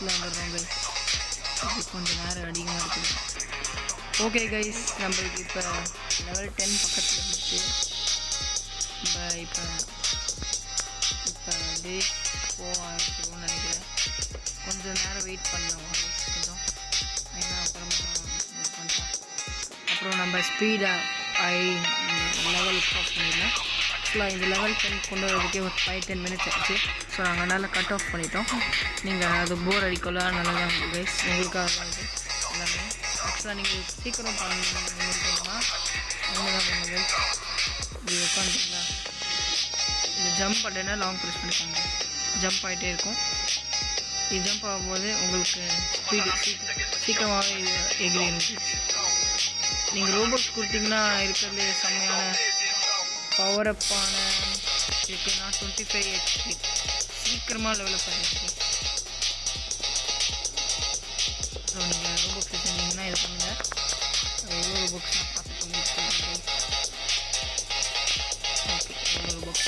பக்கத்தில் வந்துடுறோம் கைஸ். இது கொஞ்சம் நேரம் அதிகமாக இருக்குது. ஓகே கைஸ், நம்மளுக்கு இப்போ லெவல் 10 பக்கத்தில் இருந்துச்சு. இப்போ டே போக ஆரம்பிச்சிருவோம்னு நினைக்கிறேன். கொஞ்சம் நேரம் வெயிட் பண்ணோம் கொஞ்சம், ஏன்னா அப்புறம் நம்ம ஸ்பீடாக லெவல் ஆஃப் பண்ணிடலாம். ஆக்சுவலாக இந்த லெவல் 10 கொண்டு வரதுக்கே ஒரு 5-10 மினிட்ஸ் ஆச்சு. ஸோ நாங்கள் நல்லா கட் ஆஃப் பண்ணிட்டோம். நீங்கள் அது போர் அடிக்கலாம், நல்லா தான் கைஸ், உங்களுக்காக தான் இது எல்லாமே. ஆக்சுவலாக நீங்கள் சீக்கிரம் பண்ணிட்டீங்கன்னா ஒன்று தான் பண்ணுங்க கைஸ். இது உட்காந்துங்களா, இது ஜம்ப் பண்ணினா லாங் ப்ரெஸ் பண்ணிக்கோங்க, ஜம்ப் ஆகிட்டே இருக்கும். இது ஜம்ப் ஆகும்போது உங்களுக்கு ஸ்பீடு சீக்கிரமாகவே எகிரிடும். நீங்கள் ரோபோட்ஸ் கொடுத்தீங்கன்னா இருக்கிறதுலே செம்மையான பவரப்பான இருக்குன்னா 25 HP சீக்கிரமாக டெவலப் ஆகிருக்கு. ஸோ நீங்கள் ரோபோட்ஸ் வச்சுருந்தீங்கன்னா இது பண்ணுங்கள். எவ்வளோ ரோபோட்ஸ்லாம் பார்த்து பண்ணிட்டு ஓகே, எவ்வளோ ரோபோட்ஸ்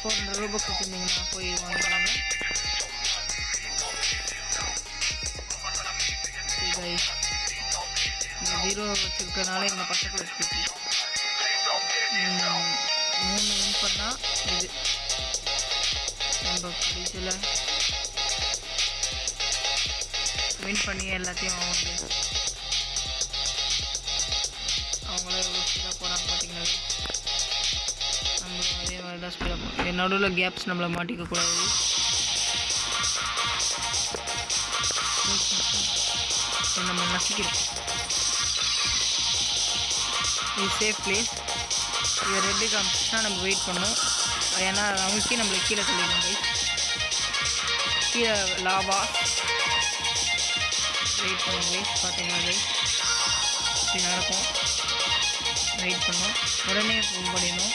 400 ரோபோட்ஸ் வச்சுருந்தீங்கன்னா போய் வாங்கிடுவாங்க. இந்த 0 வச்சுருக்கனால இந்த பக்கத்தில் ஸ்பீட்டி 3 வின் பண்ணால் இது நம்ம இதில் வின் பண்ணி எல்லாத்தையும் அவங்களே எவ்வளோ ஸ்பீடாக போகிறாங்க பார்த்தீங்கன்னா. நம்மளும் அதே மாதிரி தான் ஸ்பீடாக போகிறோம். நடுவில் கேப்ஸ் நம்மளை மாட்டிக்கக்கூடாது. நம்ம நசிக்கிறோம். இது சேஃப் பிளேஸ். இது ரெட்டு காமிச்சுன்னா நம்ம வெயிட் பண்ணோம், ஏன்னா அவங்களுக்கே நம்மளுக்கு கீழே சொல்லிடுவோம் கைஸ். கீழே லாவா வெயிட் பண்ணும் கைஸ். பார்த்தீங்கன்னா கைஸ் இப்படி நடக்கும். வெயிட் பண்ணோம், உடனே ஃபோன் பண்ணிடணும்.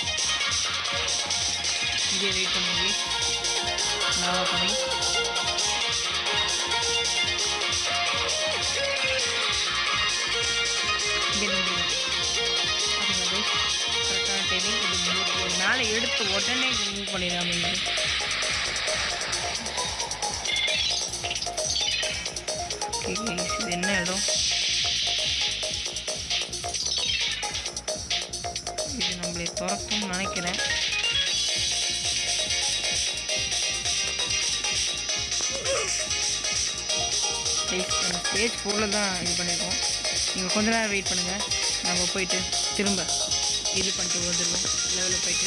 இதே வெயிட் பண்ணும் கைஸ். லாவா பண்ணி இங்கே நின்று பார்த்தீங்கன்னா கைஸ் கரெக்டான டைமிங். இது மேலே எடுத்து உடனே மூவ் பண்ணிடலாம். ஓகே கைஸ், இது என்ன இடம்? இது நம்மளை துறக்கும்னு நினைக்கிறேன். கைஸ் நம்ம ஸ்டேஜ் 4 தான் இது பண்ணியிருக்கோம். நீங்கள் கொஞ்ச நேரம் வெயிட் பண்ணுங்கள், நம்ம போயிட்டு திரும்ப இது பண்ணிட்டு வந்துடுவோம் லெவலில் போயிட்டு.